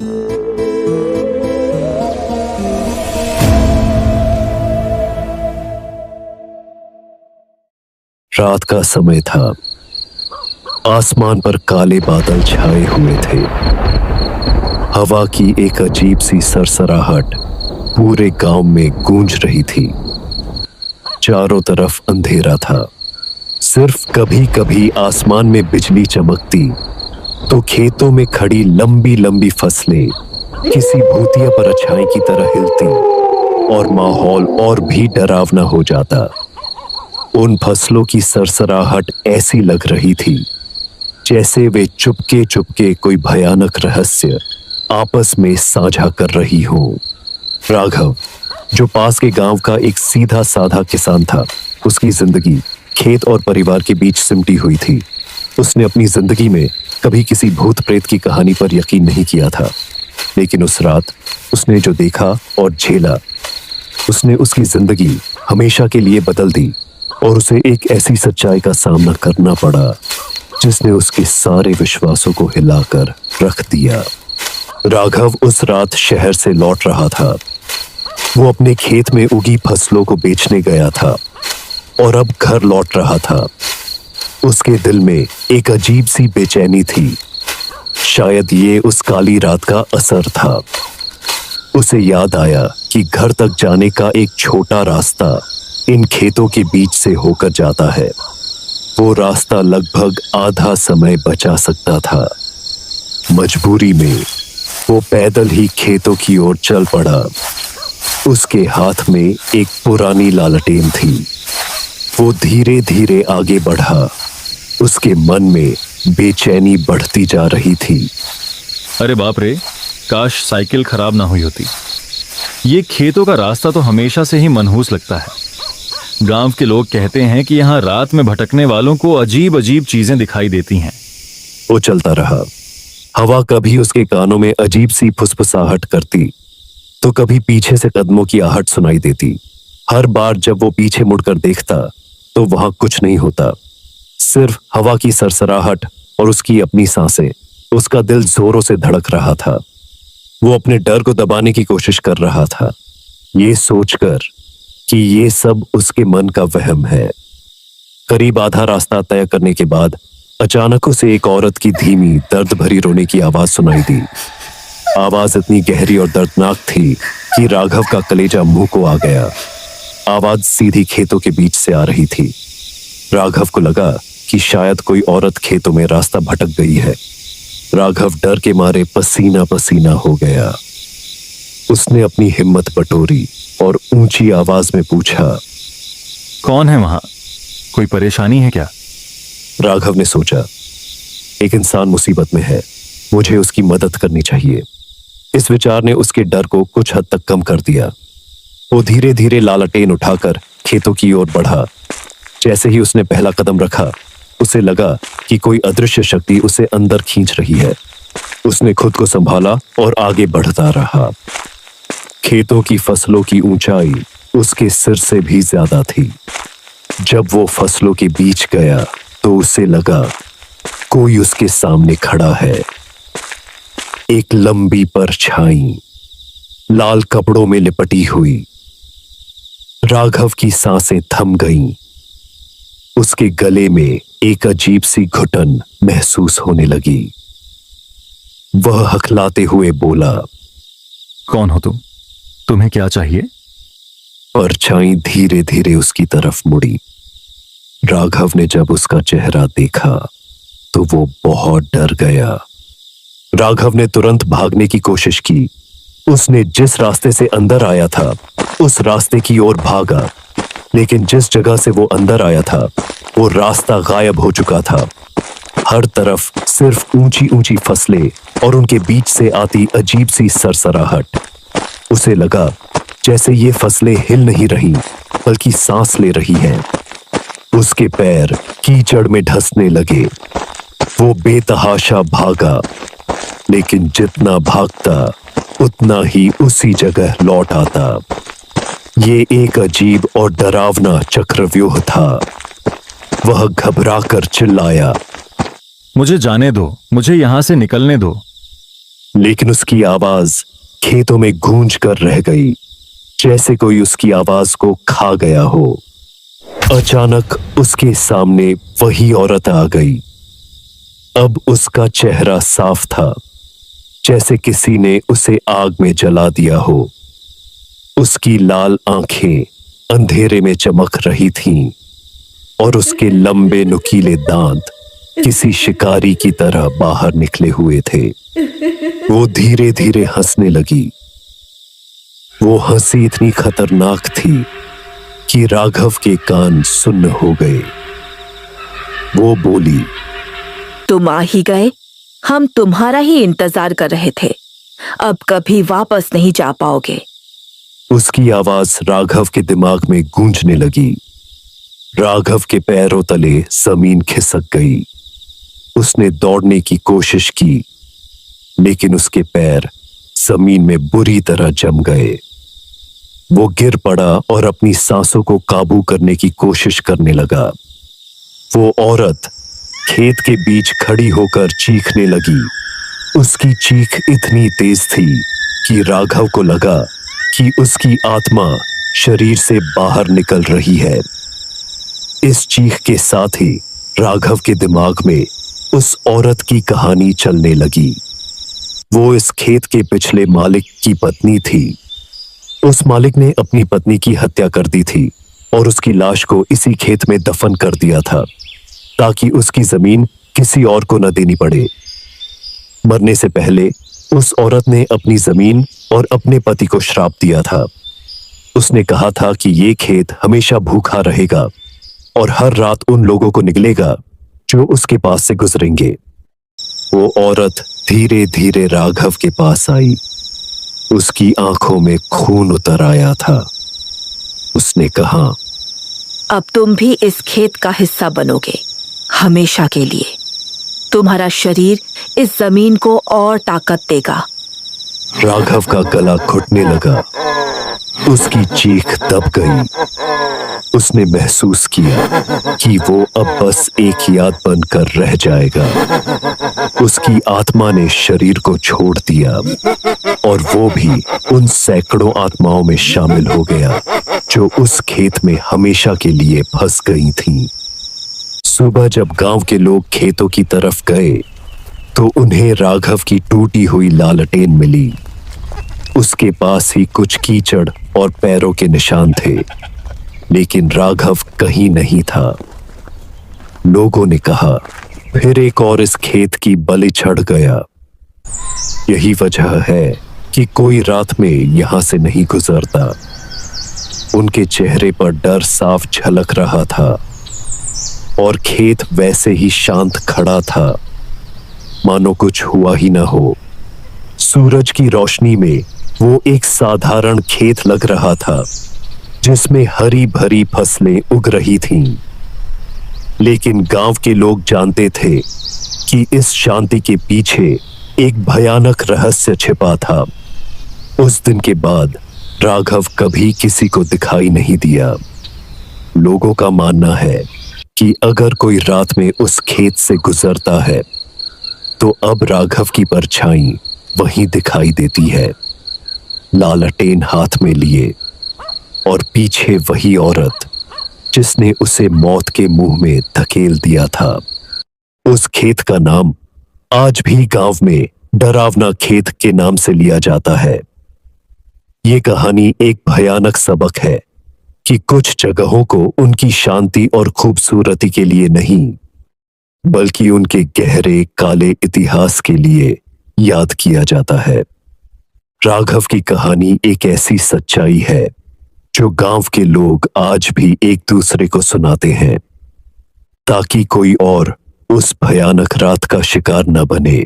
रात का समय था। आसमान पर काले बादल छाए हुए थे। हवा की एक अजीब सी सरसराहट पूरे गांव में गूंज रही थी। चारों तरफ अंधेरा था। सिर्फ कभी कभी आसमान में बिजली चमकती तो खेतों में खड़ी लंबी लंबी फसलें किसी भूतिया परछाई की तरह हिलती और माहौल और भी डरावना हो जाता। उन फसलों की सरसराहट ऐसी लग रही थी जैसे वे चुपके चुपके कोई भयानक रहस्य आपस में साझा कर रही हो। राघव, जो पास के गांव का एक सीधा साधा किसान था, उसकी जिंदगी खेत और परिवार के बीच सिमटी हुई थी। उसने अपनी जिंदगी में कभी किसी भूत प्रेत की कहानी पर यकीन नहीं किया था, लेकिन उस रात उसने जो देखा और झेला, उसने उसकी जिंदगी हमेशा के लिए बदल दी और उसे एक ऐसी सच्चाई का सामना करना पड़ा जिसने उसके सारे विश्वासों को हिलाकर रख दिया। राघव उस रात शहर से लौट रहा था। वो अपने खेत में उगी फसलों को बेचने गया था और अब घर लौट रहा था। उसके दिल में एक अजीब सी बेचैनी थी। शायद ये उस काली रात का असर था। उसे याद आया कि घर तक जाने का एक छोटा रास्ता इन खेतों के बीच से होकर जाता है। वो रास्ता लगभग आधा समय बचा सकता था। मजबूरी में वो पैदल ही खेतों की ओर चल पड़ा। उसके हाथ में एक पुरानी लालटेन थी। वो धीरे धीरे आगे बढ़ा। उसके मन में बेचैनी बढ़ती जा रही थी। अरे बाप रे, काश साइकिल खराब ना हुई होती। ये खेतों का रास्ता तो हमेशा से ही मनहूस लगता है। गांव के लोग कहते हैं कि यहाँ रात में भटकने वालों को अजीब अजीब चीजें दिखाई देती हैं। वो चलता रहा। हवा कभी उसके कानों में अजीब सी फुसफुसाहट करती तो कभी पीछे से कदमों की आहट सुनाई देती। हर बार जब वो पीछे मुड़कर देखता तो वहां कुछ नहीं होता, सिर्फ हवा की सरसराहट और उसकी अपनी सांसें। उसका दिल जोरों से धड़क रहा था। वो अपने डर को दबाने की कोशिश कर रहा था, ये सोचकर कि ये सब उसके मन का वहम है। करीब आधा रास्ता तय करने के बाद अचानक उसे एक औरत की धीमी दर्द भरी रोने की आवाज सुनाई दी। आवाज इतनी गहरी और दर्दनाक थी कि राघव का कलेजा मुंह को आ गया। आवाज सीधी खेतों के बीच से आ रही थी। राघव को लगा कि शायद कोई औरत खेतों में रास्ता भटक गई है। राघव डर के मारे पसीना पसीना हो गया। उसने अपनी हिम्मत बटोरी और ऊंची आवाज में पूछा, कौन है वहां? कोई परेशानी है क्या? राघव ने सोचा, एक इंसान मुसीबत में है, मुझे उसकी मदद करनी चाहिए। इस विचार ने उसके डर को कुछ हद तक कम कर दिया। वो धीरे धीरे लालटेन उठाकर खेतों की ओर बढ़ा। जैसे ही उसने पहला कदम रखा, उसे लगा कि कोई अदृश्य शक्ति उसे अंदर खींच रही है। उसने खुद को संभाला और आगे बढ़ता रहा। खेतों की फसलों की ऊंचाई उसके सिर से भी ज्यादा थी। जब वो फसलों के बीच गया तो उसे लगा कोई उसके सामने खड़ा है। एक लंबी परछाई लाल कपड़ों में लिपटी हुई। राघव की सांसें थम गईं। उसके गले में एक अजीब सी घुटन महसूस होने लगी। वह हकलाते हुए बोला, कौन हो तुम? तुम्हें क्या चाहिए? परछाई धीरे धीरे उसकी तरफ मुड़ी। राघव ने जब उसका चेहरा देखा तो वो बहुत डर गया। राघव ने तुरंत भागने की कोशिश की। उसने जिस रास्ते से अंदर आया था उस रास्ते की ओर भागा, लेकिन जिस जगह से वो अंदर आया था वो रास्ता गायब हो चुका था। हर तरफ सिर्फ ऊंची ऊंची फसलें और उनके बीच से आती अजीब सी सरसराहट। उसे लगा जैसे ये फसलें हिल नहीं रही बल्कि सांस ले रही हैं। उसके पैर कीचड़ में धंसने लगे। वो बेतहाशा भागा, लेकिन जितना भागता उतना ही उसी जगह लौट आता। ये एक अजीब और डरावना चक्रव्यूह था। वह घबराकर चिल्लाया, मुझे जाने दो, मुझे यहां से निकलने दो। लेकिन उसकी आवाज खेतों में गूंज कर रह गई, जैसे कोई उसकी आवाज को खा गया हो। अचानक उसके सामने वही औरत आ गई। अब उसका चेहरा साफ था, जैसे किसी ने उसे आग में जला दिया हो। उसकी लाल आंखें अंधेरे में चमक रही थीं और उसके लंबे नुकीले दांत किसी शिकारी की तरह बाहर निकले हुए थे। वो धीरे धीरे हंसने लगी। वो हंसी इतनी खतरनाक थी कि राघव के कान सुन्न हो गए। वो बोली, तुम आ ही गए। हम तुम्हारा ही इंतजार कर रहे थे। अब कभी वापस नहीं जा पाओगे। उसकी आवाज राघव के दिमाग में गूंजने लगी। राघव के पैरों तले जमीन खिसक गई। उसने दौड़ने की कोशिश की, लेकिन उसके पैर जमीन में बुरी तरह जम गए। वो गिर पड़ा और अपनी सांसों को काबू करने की कोशिश करने लगा। वो औरत खेत के बीच खड़ी होकर चीखने लगी। उसकी चीख इतनी तेज थी कि राघव को लगा कि उसकी आत्मा शरीर से बाहर निकल रही है। इस चीख के साथ ही राघव के दिमाग में उस औरत की कहानी चलने लगी। वो इस खेत के पिछले मालिक की पत्नी थी। उस मालिक ने अपनी पत्नी की हत्या कर दी थी और उसकी लाश को इसी खेत में दफन कर दिया था, ताकि उसकी जमीन किसी और को न देनी पड़े। मरने से पहले उस औरत ने अपनी जमीन और अपने पति को श्राप दिया था। उसने कहा था कि ये खेत हमेशा भूखा रहेगा और हर रात उन लोगों को निगलेगा जो उसके पास से गुजरेंगे। वो औरत धीरे धीरे राघव के पास आई। उसकी आंखों में खून उतर आया था। उसने कहा, अब तुम भी इस खेत का हिस्सा बनोगे, हमेशा के लिए। तुम्हारा शरीर इस जमीन को और ताकत देगा। राघव का गला घुटने लगा। उसकी चीख दब गई। उसने महसूस किया कि वो अब बस एक याद बनकर रह जाएगा। उसकी आत्मा ने शरीर को छोड़ दिया और वो भी उन सैकड़ों आत्माओं में शामिल हो गया जो उस खेत में हमेशा के लिए फंस गई थीं। सुबह जब गांव के लोग खेतों की तरफ गए तो उन्हें राघव की टूटी हुई लालटेन मिली। उसके पास ही कुछ कीचड़ और पैरों के निशान थे, लेकिन राघव कहीं नहीं था। लोगों ने कहा, फिर एक और इस खेत की बलि चढ़ गया। यही वजह है कि कोई रात में यहां से नहीं गुजरता। उनके चेहरे पर डर साफ झलक रहा था और खेत वैसे ही शांत खड़ा था, मानो कुछ हुआ ही ना हो। सूरज की रोशनी में वो एक साधारण खेत लग रहा था, जिसमें हरी भरी फसलें उग रही थीं। लेकिन गांव के लोग जानते थे कि इस शांति के पीछे एक भयानक रहस्य छिपा था। उस दिन के बाद राघव कभी किसी को दिखाई नहीं दिया। लोगों का मानना है कि अगर कोई रात में उस खेत से गुजरता है तो अब राघव की परछाई वहीं दिखाई देती है, लालटेन हाथ में लिए, और पीछे वही औरत जिसने उसे मौत के मुंह में धकेल दिया था। उस खेत का नाम आज भी गांव में डरावना खेत के नाम से लिया जाता है। ये कहानी एक भयानक सबक है कि कुछ जगहों को उनकी शांति और खूबसूरती के लिए नहीं, बल्कि उनके गहरे काले इतिहास के लिए याद किया जाता है। राघव की कहानी एक ऐसी सच्चाई है जो गांव के लोग आज भी एक दूसरे को सुनाते हैं, ताकि कोई और उस भयानक रात का शिकार न बने।